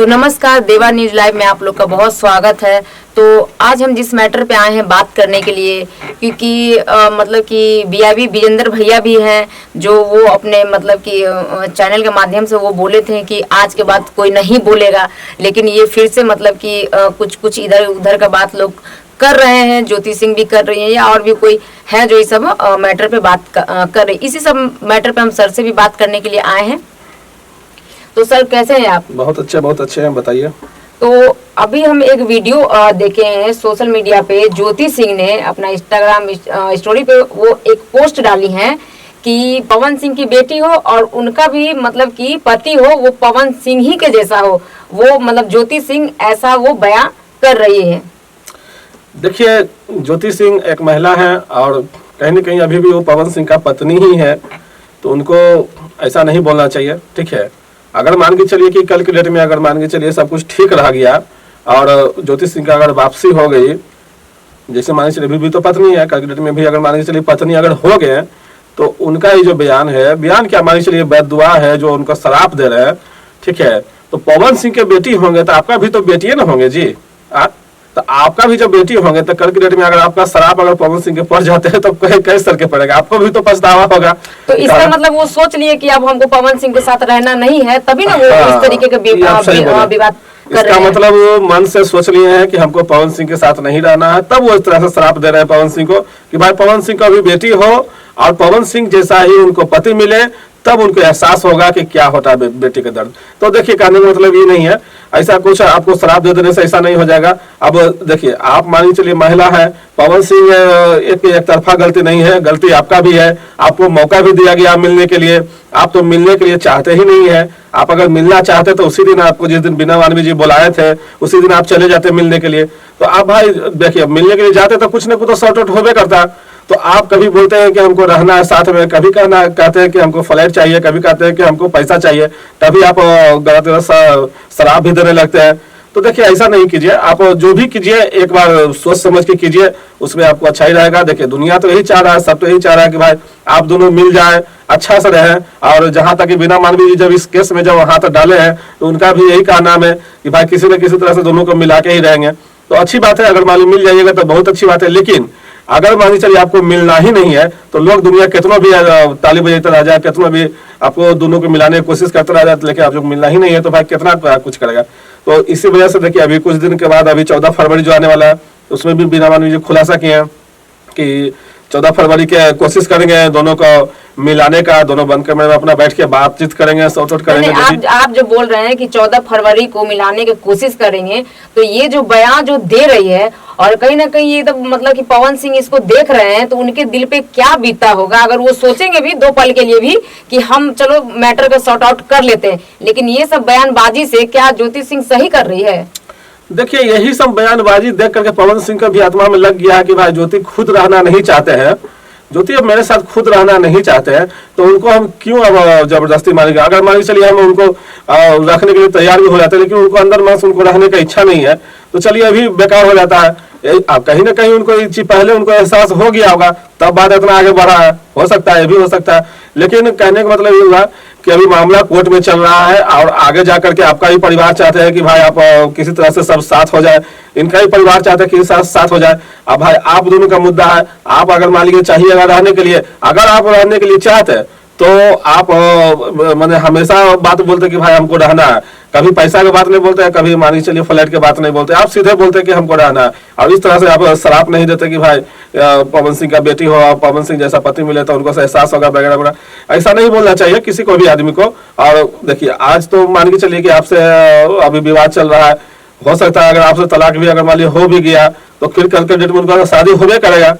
तो नमस्कार, देवा न्यूज लाइव में आप लोग का बहुत स्वागत है। तो आज हम जिस मैटर पे आए हैं बात करने के लिए, क्योंकि मतलब कि बीआईबी विजेंद्र भैया भी हैं, जो वो अपने मतलब कि चैनल के माध्यम से वो बोले थे कि आज के बाद कोई नहीं बोलेगा, लेकिन ये फिर से मतलब कि कुछ इधर उधर का बात लोग कर रहे हैं। ज्योति सिंह भी कर रही है या और भी कोई है जो इस सब मैटर पे बात कर रहे। इसी सब मैटर पे हम सर से भी बात करने के लिए आए हैं। तो सर कैसे हैं आप? बहुत अच्छे हैं, बताइए। तो अभी हम एक वीडियो देखे हैं सोशल मीडिया पे। ज्योति सिंह ने अपना इंस्टाग्राम स्टोरी पे वो एक पोस्ट डाली है कि पवन सिंह की बेटी हो और उनका भी मतलब कि पति हो वो पवन सिंह ही के जैसा हो, वो मतलब ज्योति सिंह ऐसा वो बयां कर रही है। देखिए, ज्योति सिंह एक महिला है और कहीं न कहीं अभी भी वो पवन सिंह का पत्नी ही है, तो उनको ऐसा नहीं बोलना चाहिए। ठीक है, अगर मान के चलिए कि कल के डेट में अगर मान के चलिए सब कुछ ठीक रह गया और ज्योति सिंह का अगर वापसी हो गई, जैसे मान के चलिए भी तो पत्नी है, कल के डेट में भी अगर मान के चलिए पत्नी अगर हो गए, तो उनका ये जो बयान है, बयान क्या मान के चलिए बद्दुआ है जो उनको शराप दे रहे हैं। ठीक है, तो पवन सिंह के बेटी होंगे तो आपका भी तो बेटी ना होंगे जी। तो आपका भी जब बेटी होंगे तो कल के डेट में अगर आपका शराब अगर पवन सिंह के पड़ जाते हैं तो कैसे सर के पड़ेगा, आपको भी तो पछतावा होगा। तो इसका मतलब वो सोच लिए कि अब हमको पवन सिंह के साथ रहना नहीं है, तभी ना वो इस तरीके के विवाद कर रहे हैं। मतलब वो मन से सोच लिए हैं कि हमको पवन सिंह के साथ नहीं रहना है, तब वो इस तरह से शराप दे रहे हैं पवन सिंह को कि भाई पवन सिंह का भी बेटी हो और पवन सिंह जैसा ही उनको पति मिले, तब उनको एहसास होगा कि क्या होता है बेटी का दर्द। तो देखिए, कहने का मतलब ये नहीं है ऐसा कुछ आपको शराब दे देने से ऐसा नहीं हो जाएगा। अब देखिए, आप मान चलिए महिला है, पवन सिंह एक तरफा गलती नहीं है, गलती आपका भी है। आपको मौका भी दिया गया मिलने के लिए, आप तो मिलने के लिए चाहते ही नहीं है। आप अगर मिलना चाहते तो उसी दिन आपको, जिस दिन बीना मानवी जी बुलाए थे उसी दिन आप चले जाते मिलने के लिए। तो आप भाई देखिए, मिलने के लिए जाते तो कुछ ना कुछ तो सॉर्ट आउट होबे करता। तो आप कभी बोलते हैं कि हमको रहना है साथ में, कभी कहते हैं कि हमको फ्लैट चाहिए, कभी कहते हैं कि हमको पैसा चाहिए, तभी आप गलत शराब भी देने लगते हैं। तो देखिए, ऐसा नहीं कीजिए। आप जो भी कीजिए एक बार सोच समझ के कीजिए, उसमें आपको अच्छा ही रहेगा। देखिए, दुनिया तो यही चाह रहा है, सब तो यही चाह रहा है कि भाई आप दोनों मिल जाए, अच्छा से रहे। और जहां तक बीना मानवी जी जब इस केस में जब हाथ डाले हैं तो उनका भी यही कहना है कि भाई किसी न किसी तरह से दोनों को मिला के ही रहेंगे। तो अच्छी बात है, अगर मान ली मिल जाइएगा तो बहुत अच्छी बात है। लेकिन अगर मान चलिए आपको मिलना ही नहीं है तो लोग दुनिया कितना भी ताली बजाते रह जाए, कितना भी आपको दोनों को मिलाने की कोशिश करते रह जाए, लेकिन आप जो मिलना ही नहीं है तो भाई कितना कुछ करेगा। तो इसी वजह से देखिए, अभी कुछ दिन के बाद अभी 14 फरवरी जो आने वाला है, उसमें भी बीना मानवी जी खुलासा किए हैं कि 14 फरवरी के कोशिश करेंगे दोनों को मिलाने का, दोनों बंद कमरे में अपना बैठ के बातचीत करेंगे, सॉर्ट आउट करेंगे। आप जो बोल रहे हैं कि 14 फरवरी को मिलाने की कोशिश करेंगे, तो ये जो बयान जो दे रही है, और कहीं ना कहीं ये तो मतलब कि पवन सिंह इसको देख रहे हैं, तो उनके दिल पे क्या बीता होगा अगर वो सोचेंगे भी दो पल के लिए भी कि हम चलो मैटर को सॉर्ट आउट कर लेते हैं। लेकिन ये सब बयानबाजी से क्या ज्योति सिंह सही कर रही है? देखिए, यही सब बयानबाजी देख करके पवन सिंह का भी आत्मा में लग गया है कि भाई ज्योति खुद रहना नहीं चाहते हैं, ज्योति अब मेरे साथ खुद रहना नहीं चाहते हैं, तो उनको हम क्यों अब जबरदस्ती मानेंगे। अगर मान चलिए हम उनको रखने के लिए तैयार भी हो जाते हैं, लेकिन उनको अंदर मन से उनको रहने का इच्छा नहीं है, तो चलिए अभी बेकार हो जाता है। कहीं ना कहीं उनको पहले उनको एहसास हो गया होगा, तब बात इतना आगे बढ़ा है। हो सकता है, ये भी हो सकता है। लेकिन कहने का मतलब ये हुआ कि अभी मामला कोर्ट में चल रहा है और आगे जाकर के आपका ही परिवार चाहते हैं कि भाई आप किसी तरह से सब साथ हो जाए, इनका ही परिवार चाहते हैं कि साथ हो जाए। अब भाई आप दोनों का मुद्दा है। आप अगर मान लीजिए चाहिए अगर रहने के लिए, अगर आप रहने के लिए चाहते हैं तो आप मैंने हमेशा बात बोलते कि भाई हमको रहना है, कभी पैसा की बात नहीं बोलते हैं, कभी मान चलिए फ्लैट की बात नहीं बोलते, आप सीधे बोलते हैं कि हमको रहना है। और इस तरह से आप शराप नहीं देते कि भाई पवन सिंह का बेटी हो, पवन सिंह जैसा पति मिले तो उनको एहसास होगा वगैरह वगैरह। ऐसा नहीं बोलना चाहिए किसी को भी आदमी को। और देखिए, आज तो मान के चलिए कि आपसे अभी विवाद चल रहा है, हो सकता है अगर आपसे तलाक भी अगर मान लीजिए हो भी गया तो फिर कल के डेट में उनका शादी होगा करेगा।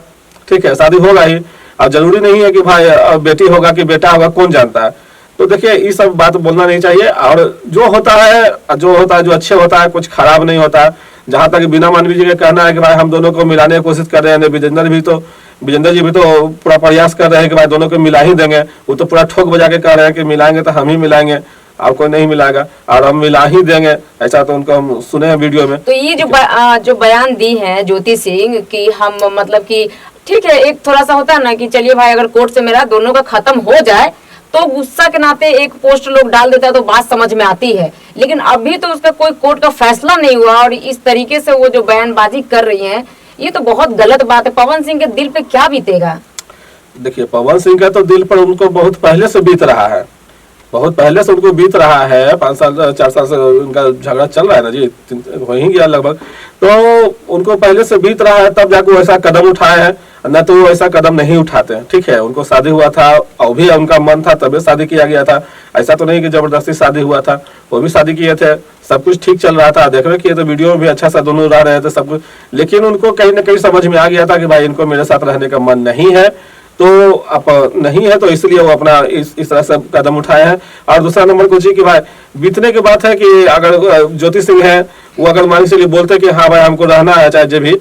ठीक है, शादी होगा ही। और जरूरी नहीं है कि भाई बेटी होगा कि बेटा होगा, कौन जानता है। तो देखिए, ये सब बात बोलना नहीं चाहिए। और जो होता है जो अच्छे होता है, कुछ खराब नहीं होता है। जहां तक बीना मानवी जी का कहना है कि भाई हम दोनों को मिलाने की कोशिश कर रहे हैं, विजेंद्र जी भी तो पूरा प्रयास कर रहे हैं कि भाई दोनों को मिला ही देंगे। वो तो पूरा ठोक बजा के कह रहे हैं कि मिलाएंगे तो हम ही मिलाएंगे, और कोई नहीं मिलाएगा, और हम मिला ही देंगे। ऐसा तो उनको हम सुने हैं वीडियो में। तो ये जो बयान दी है ज्योति सिंह कि हम मतलब कि ठीक है, एक थोड़ा सा होता है ना कि चलिए भाई अगर कोर्ट से मेरा दोनों का खत्म हो जाए तो गुस्सा के नाते एक पोस्ट लोग डाल देता है तो बात समझ में आती है, लेकिन अभी तो उसका कोई कोर्ट का फैसला नहीं हुआ और इस तरीके से वो जो बयानबाजी कर रही हैं, ये तो बहुत गलत बात है। पवन सिंह के दिल पे क्या बीतेगा? देखिए, पवन सिंह का तो दिल पर उनको बहुत पहले से बीत रहा है, बहुत पहले से उनको बीत रहा है। 5 साल 4 साल से उनका झगड़ा चल रहा है ना जी, हो ही गया लगभग, तो उनको पहले से बीत रहा है, तब जाकर वो ऐसा कदम उठाए हैं, न तो वो ऐसा कदम नहीं उठाते हैं। ठीक है, उनको शादी हुआ था और भी उनका मन था तभी शादी किया गया था, ऐसा तो नहीं कि जबरदस्ती शादी हुआ था, वो भी शादी किए थे, सब कुछ ठीक चल रहा था, देख रहे किए तो वीडियो में भी अच्छा सा दोनों रह रहे थे सब कुछ। लेकिन उनको कहीं ना कहीं समझ में आ गया था कि भाई इनको मेरे साथ रहने का मन नहीं है, तो अब नहीं है, तो इसलिए वो अपना इस तरह से कदम उठाए हैं। और दूसरा नंबर कुछ ही कि भाई बीतने की बात है कि अगर ज्योति सिंह है, वो अगर मान के चलिए बोलते कि हाँ भाई हमको रहना है चाहे जो भी,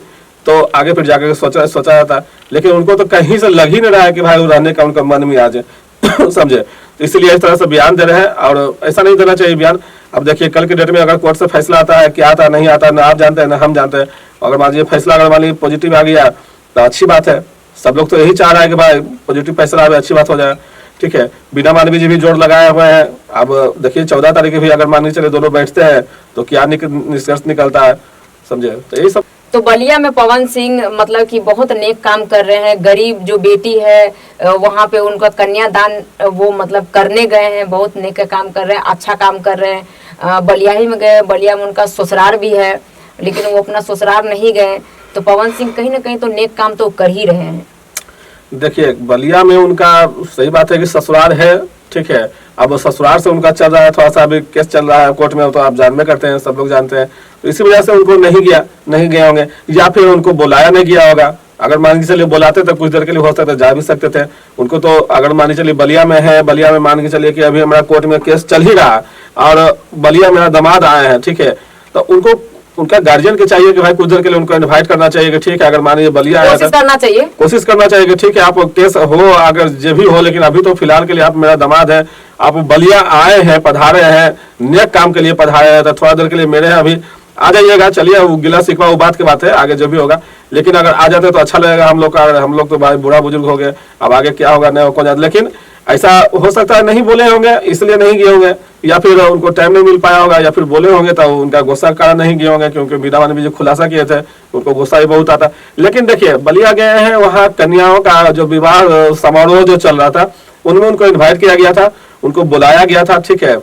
तो आगे फिर जाकर सोचा जाता, लेकिन उनको तो कहीं से लग ही नहीं रहा है कि भाई वो रहने का उनका मन में आ जाए समझे, तो इसलिए इस तरह से बयान दे रहे हैं, और ऐसा नहीं देना चाहिए बयान। अब देखिए कल के डेट में अगर कोर्ट से फैसला आता है, क्या आता नहीं आता, ना आप जानते हैं ना हम जानते हैं, अगर मान लीजिए फैसला अगर मान लीजिए पॉजिटिव आ गया तो अच्छी बात है, सब लोग तो यही चाह रहा है कि भाई पॉजिटिव फैसला आए, अच्छी बात हो जाए। ठीक है, बीना मानवी जी भी जोर लगाए हुए हैं। अब देखिए 14 तारीख भी अगर मान के चले दोनों बैठते हैं तो क्या निष्कर्ष निकलता है, समझे, तो यही सब। तो बलिया में पवन सिंह मतलब कि बहुत नेक काम कर रहे हैं, गरीब जो बेटी है वहाँ पे उनका कन्यादान वो मतलब करने गए हैं, बहुत नेक काम कर रहे हैं, अच्छा काम कर रहे हैं। बलिया ही में गए, बलिया में उनका ससुराल भी है, लेकिन वो अपना ससुराल नहीं गए, तो पवन सिंह कहीं ना कहीं तो नेक काम तो कर ही रहे हैं। देखिए बलिया में उनका सही बात है कि ससुराल है, ठीक है, अब ससुराल से उनका चल रहा है, थोड़ा सा अभी केस चल रहा है कोर्ट में, तो आप जानते करते हैं, सब लोग जानते हैं, तो इसी वजह से उनको नहीं गए होंगे, या फिर उनको बुलाया नहीं गया होगा। अगर मान के चलिए बुलाते तो कुछ देर के लिए हो सकता जा भी सकते थे उनको, तो अगर मान के चलिए बलिया में है, बलिया में मान के चलिए कि अभी हमारा कोर्ट में केस चल ही रहा है और बलिया मेरा दामाद आए हैं, ठीक है, तो उनको उनका गार्जियन के चाहिए कि भाई कुछ देर के लिए उनको इनवाइट करना चाहिए कि ठीक है, अगर मान लीजिए बलिया आया कोशिश करना चाहिए कि ठीक है आप केस हो अगर जो भी हो, लेकिन अभी तो फिलहाल के लिए आप मेरा दामाद है, आप बलिया आए हैं, पधारे हैं, नेक काम के लिए पधारे हैं, तो थोड़ा देर के लिए मेरे यहाँ अभी आ जाइएगा। चलिए वो गिला शिकवा वो बात की बात है, आगे जो भी होगा, लेकिन अगर आ जाते तो अच्छा लगेगा हम लोग का। हम लोग तो भाई बूढ़ा बुजुर्ग हो गए, अब आगे क्या होगा नहीं कौन जाता, लेकिन ऐसा हो सकता है नहीं बोले होंगे इसलिए नहीं गए होंगे, या फिर उनको टाइम नहीं मिल पाया होगा, या फिर बोले होंगे तो उनका गुस्सा कारण नहीं गए होंगे, क्योंकि मीडिया वाले भी जो खुलासा किए थे उनको गुस्सा ही बहुत आता। लेकिन देखिए बलिया गए हैं, वहाँ कन्याओं का जो विवाह समारोह जो चल रहा था उनमें उनको इन्वाइट किया गया था, उनको बुलाया गया था, ठीक है,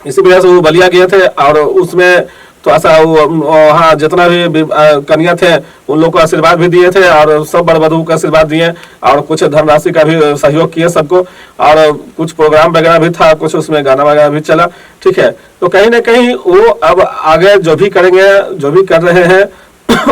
इसी वजह से वो बलिया गए थे। और उसमें थोड़ा सा वहाँ जितना भी कन्या थे उन लोग को आशीर्वाद भी दिए थे, और सब बड़ वधू को आशीर्वाद दिए, और कुछ धनराशि का भी सहयोग किए सबको, और कुछ प्रोग्राम वगैरह भी था, कुछ उसमें गाना वगैरह भी चला, ठीक है। तो कहीं ना कहीं वो अब आगे जो भी करेंगे, जो भी कर रहे हैं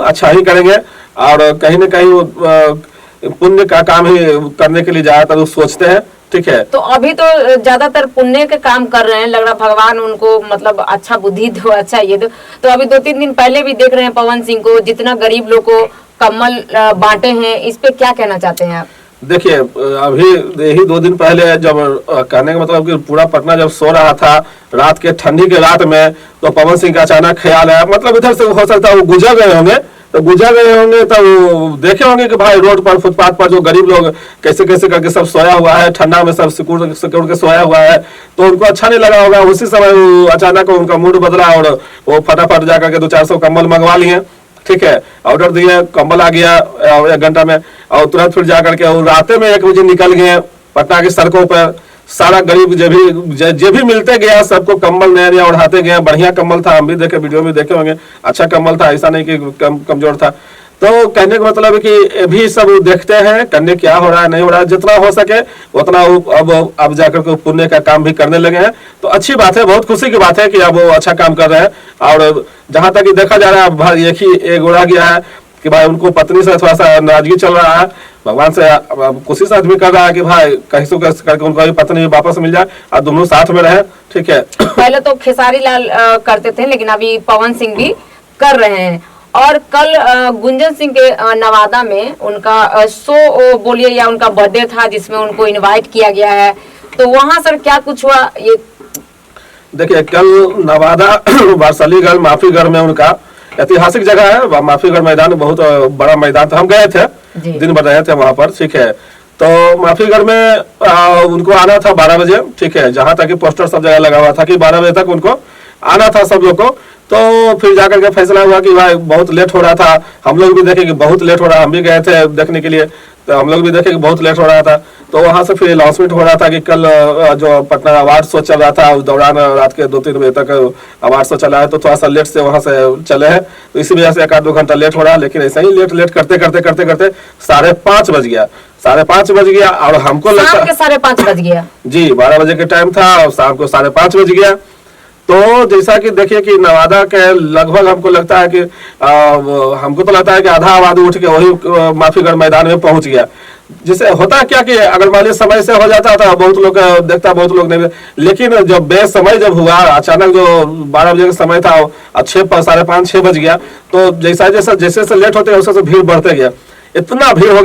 अच्छा ही करेंगे, और कहीं ना कहीं वो पुण्य का काम ही करने के लिए ज्यादातर सोचते हैं, ठीक है। तो अभी तो ज्यादातर पुण्य के काम कर रहे हैं, लग रहा भगवान उनको मतलब अच्छा बुद्धि दो, अच्छा ये दो। तो अभी 2-3 दिन पहले भी देख रहे हैं पवन सिंह को, जितना गरीब लोग को कम्बल बांटे हैं, इस पे क्या कहना चाहते हैं आप? देखिए अभी यही 2 दिन पहले जब कहने का मतलब कि पूरा पटना जब सो रहा था रात के ठंडी के रात में, तो पवन सिंह का अचानक ख्याल आया, मतलब इधर से हो सकता है वो गुजर गए होंगे, तो देखे होंगे कि भाई रोड पर फुटपाथ पर जो गरीब लोग कैसे कैसे करके सब सोया हुआ है, ठंडा में सब सिकुड़ के सोया हुआ है, तो उनको अच्छा नहीं लगा होगा। उसी समय अचानक उनका मूड बदला और वो फटाफट जाकर के 200-400 कंबल मंगवा लिए, ठीक है, ऑर्डर दिए, कंबल आ गया 1 घंटा में, और तुरंत फिर जाकर के रात में 1 बजे निकल गए पटना की सड़कों पर, सारा गरीब जो भी मिलते गया सबको कंबल नया नया उड़ाते गए। बढ़िया कंबल था, हम भी देखे, वीडियो में देखे होंगे, अच्छा कंबल था, ऐसा नहीं कि कमजोर था। तो कहने का मतलब है कि भी सब देखते हैं करने क्या हो रहा है नहीं हो रहा है, जितना हो सके उतना अब जाकर के पुण्य का काम भी करने लगे हैं, तो अच्छी बात है, बहुत खुशी की बात है कि अब वो अच्छा काम कर रहे हैं। और जहां तक देखा जा रहा है एक ही उड़ा गया है कि भाई उनको पत्नी से थोड़ा सा नाराजगी चल रहा है, भगवान से कोशिश आदमी कर रहा है कि भाई कैसे करके उनको पत्नी वापस मिल जाए और दोनों साथ में रहे, ठीक है। पहले तो खेसारी लाल करते थे, लेकिन अभी पवन सिंह भी कर रहे हैं। और कल गुंजन सिंह के नवादा में उनका शो बोलिए या उनका बर्थडे था, जिसमें उनको इनवाइट किया गया है, तो वहाँ सर क्या कुछ हुआ? ये देखिए कल नवादा वारसलीगढ़ माफीगढ़ में उनका ऐतिहासिक जगह है, माफीगढ़ मैदान बहुत बड़ा मैदान था, हम गए थे, दिन भर रहे थे वहां पर, ठीक है। तो माफीगढ़ में उनको आना था 12 बजे, ठीक है, जहां तक कि पोस्टर सब जगह लगा हुआ था कि 12 बजे तक उनको आना था सब लोग को। तो फिर जाकर के फैसला हुआ कि भाई बहुत लेट हो रहा था, हम लोग भी देखे कि बहुत लेट हो रहा, हम भी गए थे देखने के लिए, तो हम लोग भी देखे कि बहुत लेट हो रहा था। तो वहां से फिर अनाउंसमेंट हो रहा था कि कल जो पटना अवार्ड शो चल रहा था उस दौरान रात के 2-3 बजे तक अवार्ड शो चला है, तो थोड़ा सा लेट से वहां से चले हैं, तो इसी वजह से 1-2 घंटा लेट हो रहा है। लेकिन ऐसा ही लेट करते करते करते करते 5:30 बज गया, 5:30 बज गया, और हमको शाम लगता के 5:30 बज गया जी 12 बजे के टाइम था और शाम को 5:30 बज गया। तो जैसा कि देखिए कि नवादा के लगभग हमको लगता है कि हमको तो लगता है कि आधा आबादी उठ के वही माफीगढ़ मैदान में पहुंच गया। जिससे होता क्या कि अगर मान लीजिए समय से हो जाता था बहुत लोग देखता, बहुत लोग नहीं, लेकिन जब बेसमय जब हुआ अचानक जो 12 बजे का समय था और 5:30-6 बज गया, तो जैसे जैसे लेट होते वैसे भीड़ बढ़ते गया, इतना भीड़ हो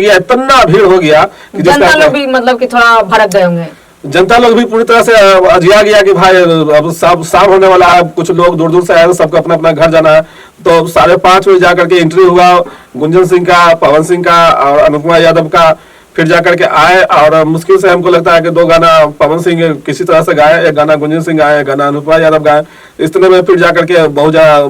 गया कि जनता लोग भी मतलब कि थोड़ा भड़क गए होंगे। जनता लोग भी पूरी तरह से अजिया गया कि भाई अब सब शाम होने वाला है, कुछ लोग दूर दूर से आए, सबको अपना अपना घर जाना है। तो 5:30 बजे जाकर के एंट्री हुआ गुंजन सिंह का, पवन सिंह का और अनुपमा यादव का। फिर जाकर के आए और मुश्किल से हमको लगता है कि 2 गाना पवन सिंह किसी तरह से गाए, एक गाना गुंजन सिंह गाए, एक गाना अनुपमा यादव गाए। इस तरह में फिर जाकर के बहुत ज्यादा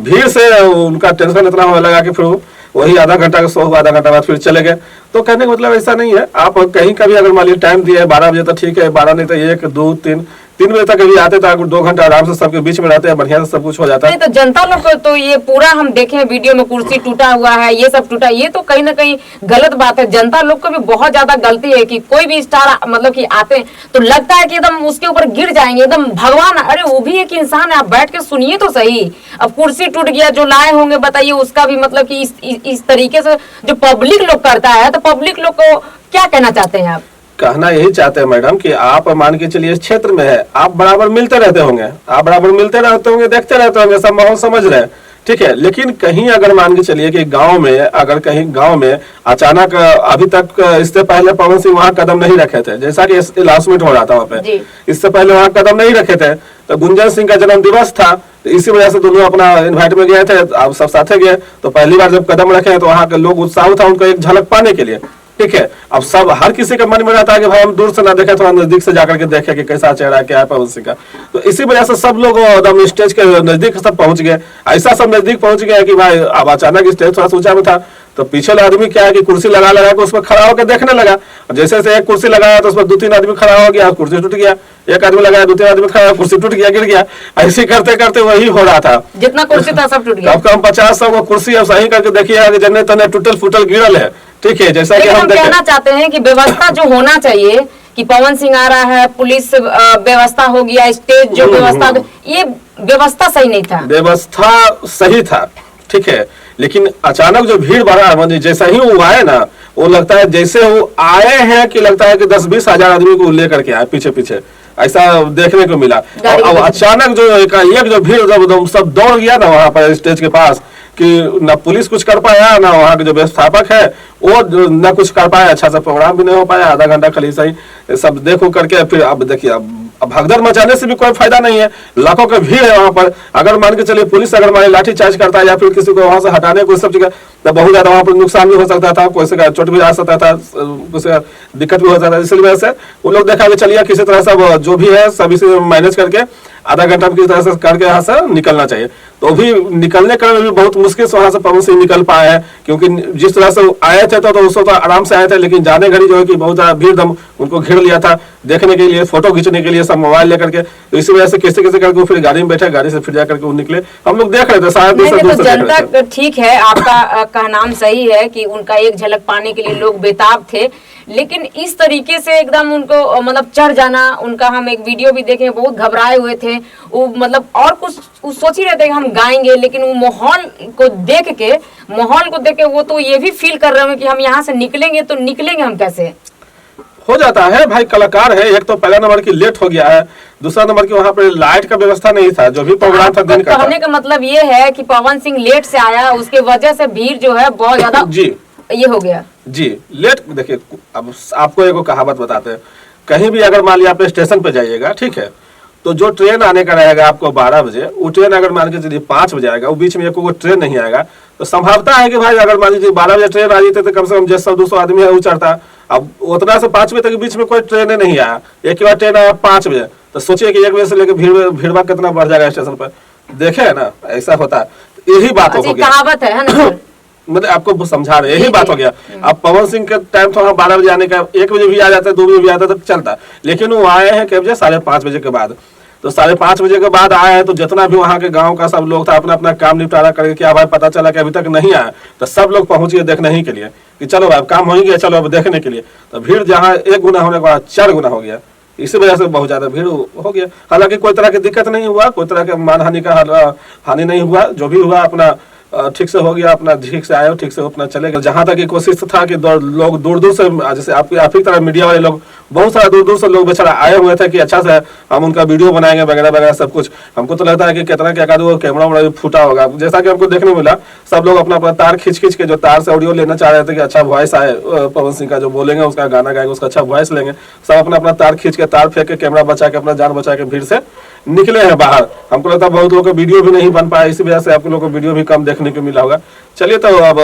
भीड़ से उनका टेंशन इतना होने लगा कि फिर वही आधा घंटा का शो, आधा घंटा बाद फिर चले गए। तो कहने का मतलब ऐसा नहीं है, आप कहीं का भी अगर मान लीजिए टाइम दिए 12 बजे तो ठीक है, 12 नहीं तो 1, 2, 3 बजे तक भी आते तो 2 घंटा आराम से सबके बीच में रहते हैं, बढ़िया से सब कुछ हो जाता है। नहीं तो जनता लोग को तो ये पूरा हम देखें वीडियो में कुर्सी टूटा हुआ है, ये सब टूटा, ये तो कहीं ना कहीं गलत बात है। जनता लोग को भी बहुत ज्यादा गलती है कि कोई भी स्टार मतलब कि आते हैं तो लगता है कि एकदम उसके ऊपर गिर जाएंगे, एकदम भगवान। अरे वो भी एक इंसान है, आप बैठ के सुनिए तो सही। अब कुर्सी टूट गया, जो लाए होंगे बताइए उसका भी मतलब कि इस तरीके से जो पब्लिक लोग करता है, तो पब्लिक लोग को क्या कहना चाहते हैं आप? कहना यही चाहते हैं मैडम कि आप मान के चलिए इस क्षेत्र में है, आप बराबर मिलते रहते होंगे, देखते रहते होंगे, सब माहौल समझ रहे हैं, ठीक है। लेकिन कहीं अगर मान के चलिए कि गांव में, अगर कहीं गांव में अचानक, अभी तक इससे पहले पवन सिंह वहां कदम नहीं रखे थे, जैसा कि अनाउंसमेंट हो रहा था वहां पे, इससे पहले वहां कदम नहीं रखे थे, तो गुंजन सिंह का जन्म दिवस था, तो इसी वजह से दोनों अपना इन्वाइट में गए थे, आप सब साथे गए। तो पहली बार जब कदम रखे तो वहां के लोग उत्साह था उनको एक झलक पाने के लिए, ठीक है। अब सब हर किसी के मन में रहता है कि भाई हम दूर से ना देखे, थोड़ा नजदीक से जाकर के देखे कि कैसा चेहरा क्या है पवन सिंह का। तो इसी वजह से सब लोग एकदम स्टेज के नजदीक सब पहुंच गए, ऐसा सब नजदीक पहुंच गया कि भाई अब अचानक स्टेज थोड़ा ऊंचा में था, तो पीछे वाला आदमी क्या है कि कुर्सी लगा के उसमें खड़ा होकर देखने लगा। जैसे जैसे एक कुर्सी लगाया तो उसमें 2-3 आदमी खड़ा हो गया, कुर्सी टूट गया, एक आदमी लगाया 2-3 आदमी खड़ा, कुर्सी टूट गया, गिर गया। ऐसे करते करते वही हो रहा था, जितना कुर्सी था सब टूट गया। कम कम 50-100 कुर्सी अब सही करके देखिए जन्ने तन्ने टूटल फूटल गिरल है, ठीक है। जैसा कि हम कहना चाहते हैं कि व्यवस्था जो होना चाहिए कि पवन सिंह आ रहा है, पुलिस व्यवस्था हो गया, स्टेज जो व्यवस्था, ये व्यवस्था सही नहीं था। व्यवस्था सही था, ठीक है, लेकिन अचानक जो भीड़ बढ़ा, जैसा ही वो आए ना, वो लगता है जैसे वो आए हैं कि लगता है कि 10-20 हजार आदमी को लेकर के आए पीछे पीछे, ऐसा देखने को मिला। और अब अचानक जो एक जो भीड़ जब सब दौड़ गया ना वहां पर स्टेज के पास, कि ना पुलिस कुछ कर पाया, ना वहाँ के जो व्यवस्थापक है वो ना कुछ कर पाया, अच्छा सा प्रोग्राम भी नहीं हो पाया, आधा घंटा खाली सही सब देखो करके। फिर अब देखिए, अब भगदड़ मचाने से भी कोई फायदा नहीं है, लाखों की भीड़ है वहां पर। अगर मान के चलिए पुलिस अगर मान लाठी चार्ज करता है या फिर किसी को वहां से हटाने को सब जगह, तो बहुत ज्यादा वहां पर नुकसान भी हो सकता था, कोई से चोट भी आ सकता था, कुछ दिक्कत भी हो सकता था। इसलिए वजह से वो लोग देखा कि चलिए किसी तरह से जो भी है सब इसे मैनेज करके आधा घंटा किसी तरह से करके यहाँ से निकलना चाहिए। तो भी निकलने का भी बहुत मुश्किल से वहां से पवन सिंह निकल पाए हैं, क्योंकि जिस तरह से आए थे तो उसको तो आराम से आए थे, लेकिन जाने घड़ी जो है कि बहुत ज्यादा भीड़ दम उनको घेर लिया था देखने के लिए, फोटो खींचने के लिए, सब मोबाइल लेकर के। तो इसी वजह से किसी करके फिर गाड़ी में बैठे, गाड़ी से फिर जाकर के वो निकले, हम लोग देख रहे थे सारा जनता। ठीक है, आपका नाम सही है कि उनका एक झलक पाने के लिए लोग बेताब थे, लेकिन इस तरीके से एकदम उनको मतलब चढ़ जाना, उनका हम एक वीडियो भी देखे, बहुत घबराए हुए थे वो, मतलब और कुछ सोच ही रहे थे कि हम गाएंगे, लेकिन वो माहौल को देख के वो तो ये भी फील कर रहे हैं कि हम यहाँ से निकलेंगे तो निकलेंगे हम कैसे। हो जाता है भाई, कलाकार है, एक तो पहला नंबर की लेट हो गया है, दूसरा नंबर की वहाँ पे लाइट का व्यवस्था नहीं था, जो भी प्रोग्राम था दिन का। कहने का मतलब ये है कि पवन सिंह लेट से आया, उसके वजह से भीड़ जो है बहुत ज्यादा जी ये हो गया जी लेट। देखिए अब आपको एक कहावत बताते हैं, कहीं भी अगर मान लिया आप स्टेशन पे जाइएगा, ठीक है, तो जो ट्रेन आने का रहेगा आपको 12 बजे, वो ट्रेन अगर मान के चलिए 5 बजे आएगा, वो बीच में कोई ट्रेन नहीं आएगा, तो संभावना है कि भाई अगर मान लीजिए 12 बजे ट्रेन आ जाती तो कम से कम 100-200 आदमी है वो चढ़ता। अब उतना से 5 बजे तक के बीच में कोई ट्रेन नहीं आया, एक ही बार ट्रेन आया 5 बजे, तो सोचिए कि 1 बजे से लेकर भीड़ कितना बढ़ जाएगा स्टेशन पर। देखे है ना, ऐसा होता है। यही बात हो गया, कहावत है ना सर? मतलब आपको समझा रहे, यही बात हो गया। अब पवन सिंह के टाइम थोड़ा 12 बजे आने का, 1 बजे भी आ जाता है, 2 बजे भी आता है तो चलता, लेकिन वो आए हैं क्या बजे 5:30 बजे के बाद। तो 5:30 बजे के बाद आए हैं, तो जितना भी वहाँ के गांव का सब लोग था अपना अपना काम निपटारा करके, क्या भाई पता चला कि अभी तक नहीं आया, तो सब लोग पहुंच गए देखने ही के लिए कि चलो भाई काम हो ही गया, चलो अब देखने के लिए। तो भीड़ जहाँ 1 गुना होने के बाद 4 गुना हो गया, इसी वजह से बहुत ज्यादा भीड़ हो गया। हालांकि कोई तरह की दिक्कत नहीं हुआ, कोई तरह के मानहानि का हानि नहीं हुआ, जो भी हुआ अपना ठीक से हो गया, अपना ठीक से आए, ठीक से अपना चले गए। जहां तक की कोशिश था कि लोग दूर दूर से, जैसे आप ही तरह मीडिया वाले लोग बहुत सारा दूर दूर से लोग बेचारा आए हुए थे कि अच्छा से हम उनका वीडियो बनाएंगे वगैरह वगैरह सब कुछ। हमको तो लगता है कि कितना क्या वो कैमरा वैमरा भी फूटा होगा, जैसा कि हमको देखने मिला। सब लोग अपना अपना तार खींच के जो तार से ऑडियो लेना चाह रहे थे कि अच्छा वॉइस आए पवन सिंह का, जो बोलेंगे उसका गाना गाएंगे उसका अच्छा वॉइस लेंगे, सब अपना अपना तार खींच के, तार फेंक के, कैमरा बचा के, अपना जान बचा के भीड़ से निकले हैं बाहर। हमको लगता है बहुत लोगों का वीडियो भी नहीं बन पाया, इसी वजह से आप लोगों को वीडियो भी कम देखने को मिला होगा। चलिए तो अब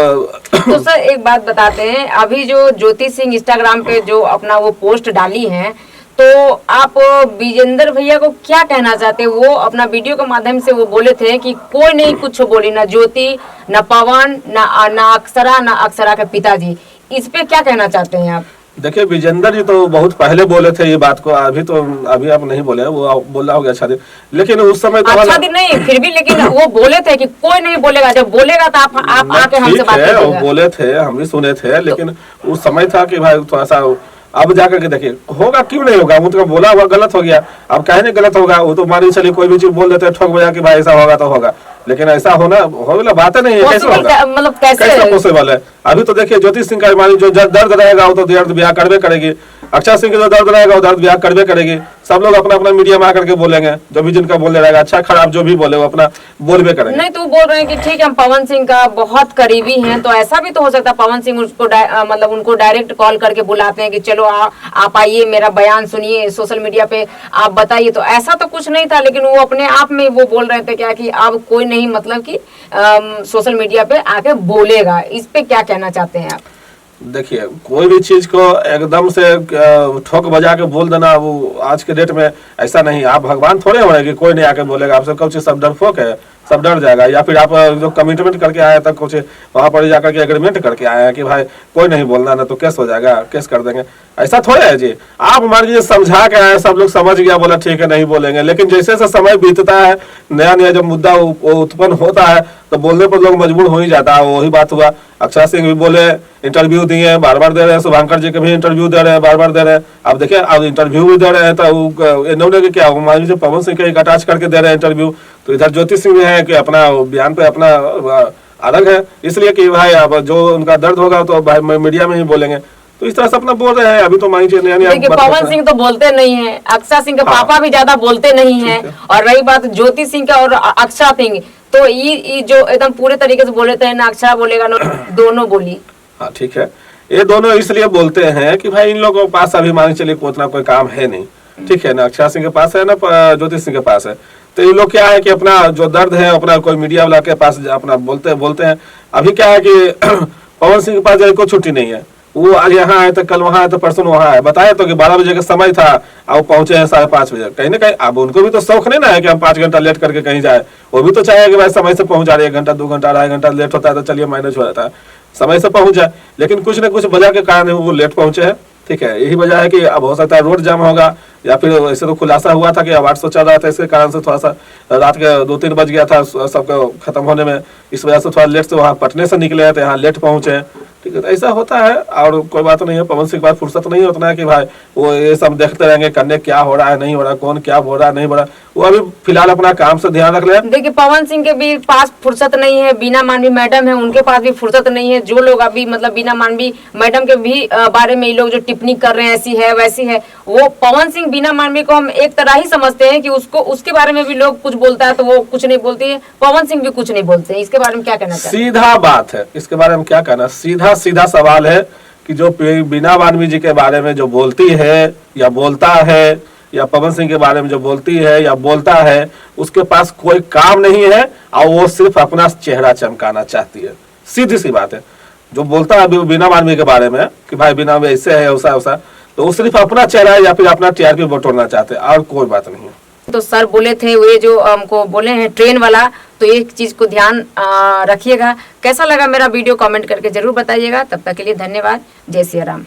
तो सर एक बात बताते हैं, अभी जो ज्योति सिंह इंस्टाग्राम पे जो अपना वो पोस्ट डाली है, तो आप विजेंद्र भैया को क्या कहना चाहते हैं? वो अपना वीडियो के माध्यम से वो बोले थे कि कोई नहीं कुछ बोली, ना ज्योति, ना पवन, ना अक्षरा के पिताजी। इस पे क्या कहना चाहते हैं आप? देखिए विजेंद्र जी तो बहुत पहले बोले थे ये बात को, अभी आप नहीं बोले, वो बोला हो गया अच्छा दिन, लेकिन उस समय तो अच्छा दिन नहीं फिर भी, लेकिन वो बोले थे कि कोई नहीं बोलेगा, जब बोलेगा तो आप आके हमसे बात कीजिएगा। वो बोले थे, हम भी सुने थे, लेकिन उस समय था कि भाई थोड़ा सा अब जाकर के देखिए होगा, क्यों नहीं होगा, वो तो बोला हुआ गलत हो गया। अब कहने गलत होगा, वो तो मान चलिए कोई भी चीज बोल देते हैं ठोक बजा कि भाई ऐसा होगा तो होगा, लेकिन ऐसा होना बात नहीं है। कैसे होगा, मतलब कैसे पॉसिबल है? अभी तो देखिए ज्योति सिंह का मानी जो दर्द रहेगा वो तो दर्द ब्याह करवे करेगी, अक्षय सिंह का जो दर्द रहेगा वो दर्द ब्याह करवे करेगी। सब लोग अपना अपना मीडिया में आकर के बोलेंगे, जो भी जिनका बोलने रहेगा, अच्छा खराब जो भी बोले वो अपना बोलबे करेंगे। नहीं तो बोल रहे हैं कि ठीक है हम पवन सिंह का बहुत करीबी हैं, तो ऐसा भी तो हो सकता है पवन सिंह उसको मतलब उनको डायरेक्ट कॉल करके बुलाते हैं कि चलो आप आइए, मेरा बयान सुनिए, सोशल मीडिया पे आप बताइए। तो ऐसा तो कुछ नहीं था, लेकिन वो अपने आप में वो बोल रहे थे क्या कि अब कोई नहीं मतलब कि सोशल मीडिया पे आके बोलेगा। इस पे क्या कहना चाहते हैं आप? देखिए कोई भी चीज को एकदम से ठोक बजा के बोल देना, वो आज के डेट में ऐसा नहीं। आप भगवान थोड़े हो रहे कि कोई नहीं आके बोलेगा आपसे, कब चीज सब डरपोक है, सब डर जाएगा। या फिर आप जो कमिटमेंट करके आए तक कुछ वहां पर जाकर के एग्रीमेंट करके आए हैं कि भाई कोई नहीं बोलना, ना तो केस हो जाएगा, केस कर देंगे, ऐसा थोड़े है जी। आप मान लीजिए समझा के आए, सब लोग समझ गया, बोला ठीक है नहीं बोलेंगे, लेकिन जैसे जैसे समय बीतता है, नया नया जब मुद्दा उत्पन्न होता है तो बोलने पर लोग मजबूर हो ही जाता है। वही बात हुआ, अक्षय सिंह भी बोले, इंटरव्यू दिए, बार बार दे रहे हैं, शुभंकर जी के भी इंटरव्यू दे रहे हैं, बार बार दे रहे हैं। अब देखिए अब इंटरव्यू भी दे रहे हैं तो इन्होंने क्या, मान लीजिए पवन सिंह के अटैच करके दे रहे हैं इंटरव्यू, तो इधर ज्योति सिंह भी है कि अपना बयान पे अपना अलग है, इसलिए कि भाई अब जो उनका दर्द होगा तो भाई मीडिया में ही बोलेंगे, तो इस तरह से अपना बोल रहे हैं। अभी तो मान लीजिए पवन सिंह तो बोलते नहीं है, अक्षय सिंह के पापा भी ज्यादा बोलते नहीं है, और रही बात ज्योति सिंह का और अक्षय सिंह, तो ये जो एकदम पूरे तरीके से बोले थे ना, अक्षय बोलेगा ना, दोनों बोली। हाँ ठीक है, ये दोनों इसलिए बोलते हैं कि भाई इन लोगों के पास अभी मान चलिए उतना कोई काम है नहीं, ठीक है ना, अक्षय सिंह के पास है ना, ज्योति सिंह के पास है, तो ये लोग क्या है कि अपना जो दर्द है अपना कोई मीडिया वाला के पास अपना बोलते हैं। अभी क्या है कि पवन सिंह के पास जाए कोई छुट्टी नहीं है, वो आज यहाँ आए तो कल वहाँ आए तो परसों वहाँ आए, बताया तो कि 12 बजे का समय था, अब पहुंचे हैं 5:30 बजे। कहीं ना कहीं अब उनको भी तो शौक नहीं ना है कि हम 5 घंटा लेट करके कहीं जाए, वो भी तो चाहे कि भाई समय से पहुंच जा रहे, 1 घंटा 2 घंटा 2.5 घंटा लेट होता है तो चलिए मैनेज हो जाता है, समय से पहुंच जाए, लेकिन कुछ न कुछ वजह के कारण वो लेट पहुंचे हैं। ठीक है, यही वजह है कि अब हो सकता है रोड जाम होगा, या फिर ऐसे तो खुलासा हुआ था कि अब 800 चल रहा था, इसके कारण से थोड़ा सा रात के 2-3 बज गया था सबको खत्म होने में, इस वजह से थोड़ा लेट से वहाँ पटने से निकले हैं तो यहाँ लेट पहुंचे हैं। ठीक है, तो ऐसा होता है और कोई बात नहीं है। पवन सिंह के पास फुर्सत नहीं होता है कि भाई वो ये सब देखते रहेंगे करने क्या हो रहा है नहीं हो रहा, कौन क्या हो रहा है नहीं हो रहा, वो अभी फिलहाल अपना काम से ध्यान रख ले। देखिए पवन सिंह के भी पास फुर्सत नहीं है, बीना मानवी मैडम है उनके पास भी फुर्सत नहीं है। जो लोग अभी मतलब बीना मानवी मैडम के भी बारे में ये लोग जो टिप्पणी कर रहे हैं ऐसी है वैसी है, वो पवन सिंह बीना मानवी को हम एक तरह ही समझते हैं कि उसको उसके बारे में भी लोग कुछ बोलता है तो वो कुछ नहीं बोलती है, पवन सिंह भी कुछ नहीं बोलते हैं। इसके बारे में क्या कहना चाहिए? सीधा बात है, इसके बारे में क्या कहना, सीधा सवाल है कि जो बीना मानवी जी के बारे में जो बोलती है या बोलता है या पवन सिंह के बारे में जो बोलती है या बोलता है, उसके पास कोई काम नहीं है और वो सिर्फ अपना चेहरा चमकाना चाहती है। सीधी सी बात है। जो बोलता है बीना मानवी के बारे में कि भाई बीना में ऐसे है वैसा वैसा, तो वो सिर्फ अपना चेहरा या फिर अपना टीआरपी बटोरना चाहते हैं और कोई बात नहीं है। तो सर बोले थे वो, ये जो हमको बोले हैं ट्रेन वाला, तो एक चीज को ध्यान रखिएगा। कैसा लगा मेरा वीडियो कमेंट करके जरूर बताइएगा। तब तक के लिए धन्यवाद। जय सिया राम।